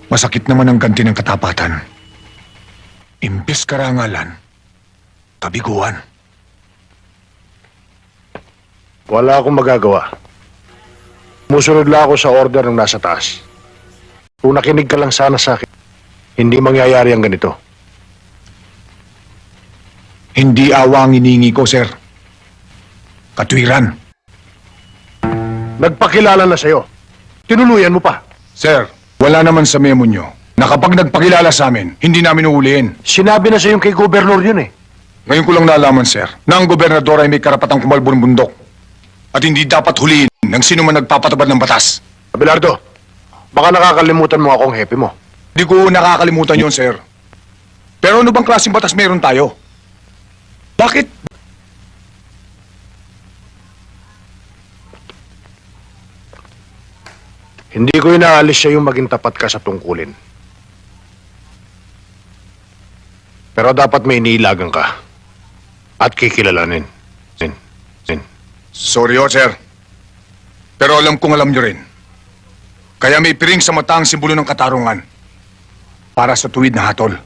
Masakit naman ang ganti ng katapatan. Imbes karangalan, kabiguan. Wala akong magagawa. Musunod lang ako sa order ng nasa taas. Kung nakinig ka lang sana sa akin, hindi mangyayari ang ganito. Hindi awa ang iniingi ko, sir. Katwiran. Nagpakilala na sa'yo. Tinuluyan mo pa. Sir, wala naman sa memo nyo na kapag nagpakilala sa amin, hindi namin uulihin. Sinabi na sa'yo kay Gobernur yun eh. Ngayon ko lang nalaman, sir, na ang gobernador ay may karapatang kumalbo ng bundok at hindi dapat huliin ng sino man nagpapatabad ng batas. Abelardo, baka nakakalimutan mo akong hepe mo. Hindi ko nakakalimutan yun, sir. Pero ano bang klaseng batas meron tayo? Bakit? Hindi ko inaalis siya yung maging tapat ka sa tungkulin. Pero dapat may iniilagan ka. At kikilalanin. Sorry, sir. Pero alam kong alam nyo rin. Kaya may piring sa mata ang simbolo ng katarungan para sa tuwid na hatol.